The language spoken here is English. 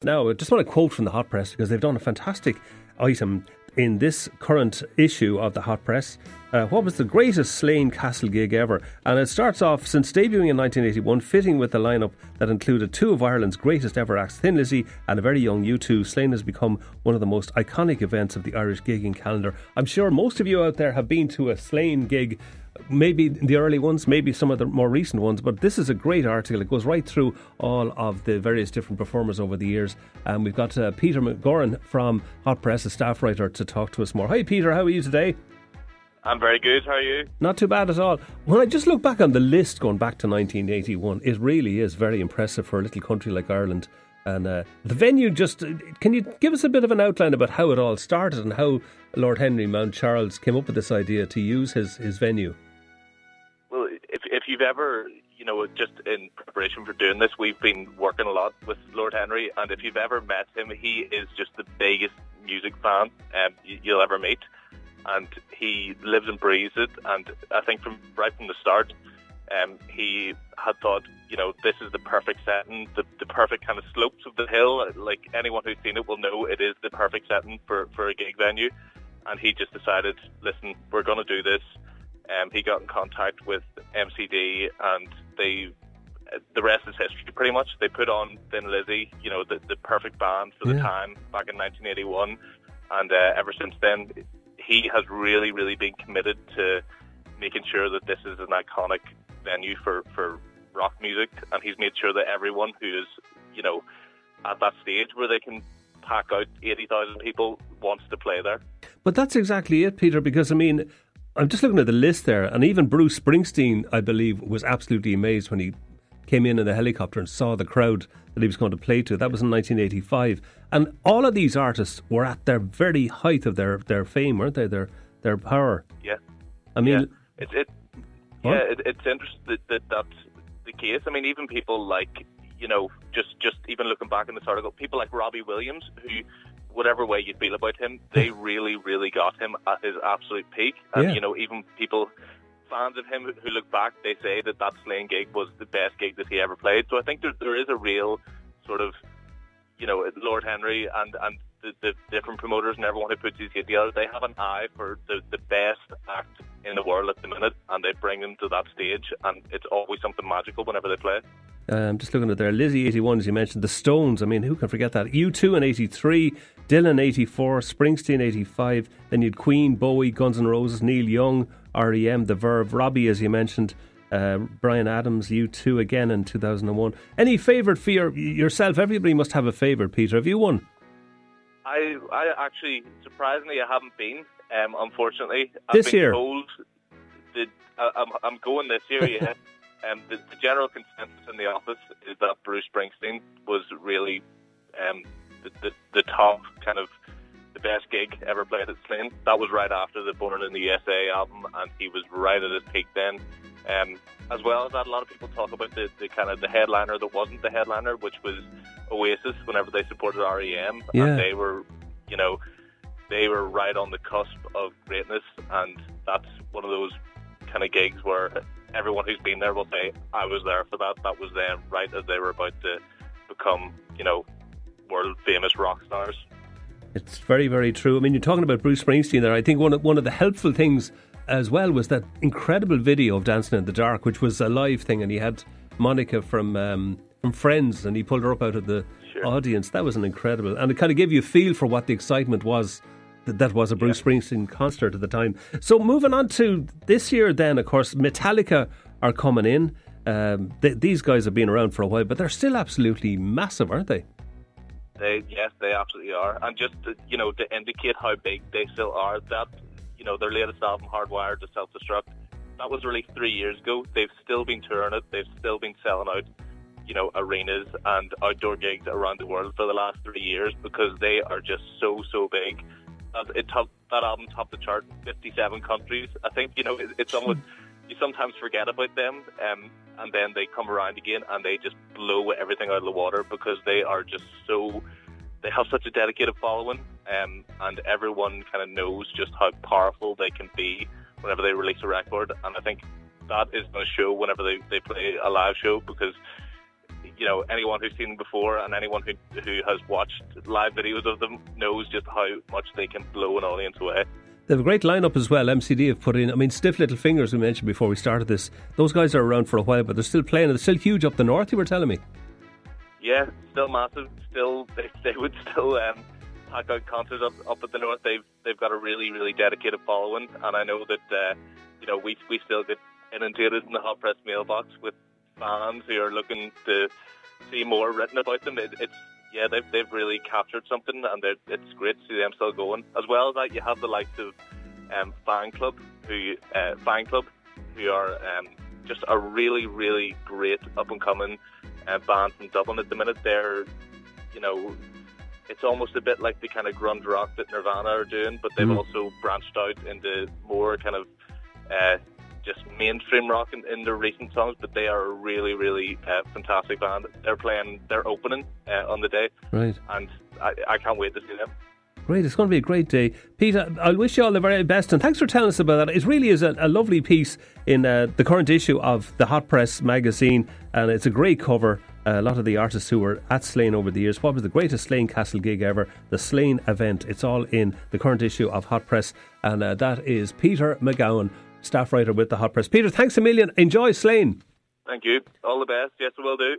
Now, I just want to quote from the Hot Press, because they've done a fantastic item in this current issue of the Hot Press. What was the greatest Slane Castle gig ever? And it starts off, since debuting in 1981, fitting with the lineup that included two of Ireland's greatest ever acts, Thin Lizzy and a very young U2, Slane has become one of the most iconic events of the Irish gigging calendar. I'm sure most of you out there have been to a Slane gig, maybe the early ones, maybe some of the more recent ones, but this is a great article. It goes right through all of the various different performers over the years. And we've got Peter McGoran from Hot Press, a staff writer, to talk to us more. Hi Peter, how are you today? I'm very good, how are you? Not too bad at all. When I just look back on the list going back to 1981, it really is very impressive for a little country like Ireland. And the venue, can you give us a bit of an outline about how it all started and how Lord Henry Mount Charles came up with this idea to use his venue? Well, if you've ever, just in preparation for doing this, we've been working a lot with Lord Henry, and if you've ever met him, he is just the biggest music fan you'll ever meet. And he lives and breathes it, and I think right from the start, he had thought, this is the perfect setting, the perfect kind of slopes of the hill. Like, anyone who's seen it will know it is the perfect setting for a gig venue. And he just decided, listen, we're going to do this. He got in contact with MCD, and the rest is history, pretty much. They put on Thin Lizzy, the perfect band for the time, back in 1981. And ever since then, he has really, really been committed to making sure that this is an iconic venue for rock music, and he's made sure that everyone who is, at that stage where they can pack out 80,000 people wants to play there. But that's exactly it, Peter, because, I'm just looking at the list there, and even Bruce Springsteen, I believe, was absolutely amazed when he came in the helicopter and saw the crowd that he was going to play to. That was in 1985. And all of these artists were at their very height of their fame, weren't they? Their power. Yeah. It's interesting that that's the case. Even people like, just even looking back in this article, people like Robbie Williams, who, whatever way you feel about him, they really, really got him at his absolute peak. And, even people, fans of him who look back, they say that Slane gig was the best gig that he ever played. So I think there is a real sort of, Lord Henry and the different promoters and everyone who puts these gigs together, they have an eye for the best act in the world at the minute, and they bring them to that stage, and it's always something magical whenever they play. I'm just looking at there. Lizzy 81, as you mentioned, the Stones, who can forget that? U2 in 83, Dylan 84, Springsteen 85, then you'd Queen, Bowie, Guns N' Roses, Neil Young, R.E.M., The Verve, Robbie, as you mentioned, Bryan Adams, U2 again in 2001. Any favourite for yourself? Everybody must have a favourite, Peter. Have you one? I actually, surprisingly, I haven't been, unfortunately. This year? Told I'm going this year, yeah. The general consensus in the office is that Bruce Springsteen was really the top kind of the best gig ever played at Slane. That was right after the Born in the USA album, and he was right at his peak then. As well as that, a lot of people talk about the kind of the headliner that wasn't the headliner, which was Oasis whenever they supported R.E.M. Yeah. And they were, they were right on the cusp of greatness, and that's one of those kind of gigs where everyone who's been there will say, I was there for that. That was them right as they were about to become, world famous rock stars. It's very, very true. You're talking about Bruce Springsteen there. I think one of the helpful things as well was that incredible video of Dancing in the Dark, which was a live thing, and he had Monica from Friends, and he pulled her up out of the audience. That was an incredible, and it kind of gave you a feel for what the excitement was. That was a Bruce Springsteen concert at the time. So moving on to this year then, of course, Metallica are coming in. These guys have been around for a while, but they're still absolutely massive, aren't they? Yes, they absolutely are. And just to indicate how big they still are, that their latest album, Hardwired to Self-Destruct, that was released 3 years ago. They've still been touring it. They've still been selling out, arenas and outdoor gigs around the world for the last 3 years, because they are just so big. That album topped the chart in 57 countries. I think, it's almost, you sometimes forget about them, and then they come around again and they just blow everything out of the water, because they are just they have such a dedicated following, and everyone kind of knows just how powerful they can be whenever they release a record. And I think that is going to show whenever they play a live show, because anyone who's seen them before and anyone who has watched live videos of them knows just how much they can blow an audience away. They have a great lineup as well. MCD have put in, Stiff Little Fingers, we mentioned before we started this. Those guys are around for a while, but they're still playing. They're still huge up the north, you were telling me. Yeah, still massive. Still, they would still pack out concerts up at the north. They've got a really, really dedicated following, and I know that we still get inundated in the Hot Press mailbox with fans who are looking to see more written about them. They've really captured something, and it's great to see them still going. As well as that, you have the likes of Fan Club, who are just a really, really great up and coming band from Dublin at the minute. They're, it's almost a bit like the kind of grunge rock that Nirvana are doing, but they've also branched out into more kind of just mainstream rock in their recent songs. But they are a really, really fantastic band. They're opening on the day, right? And I can't wait to see them. Great, it's going to be a great day. Peter, I'll wish you all the very best, and thanks for telling us about that. It really is a lovely piece in the current issue of the Hot Press magazine, and it's a great cover. A lot of the artists who were at Slane over the years. What was the greatest Slane Castle gig ever? The Slane event. It's all in the current issue of Hot Press, and that is Peter McGowan, staff writer with the Hot Press. Peter, thanks a million. Enjoy Slane. Thank you. All the best. Yes, I will do.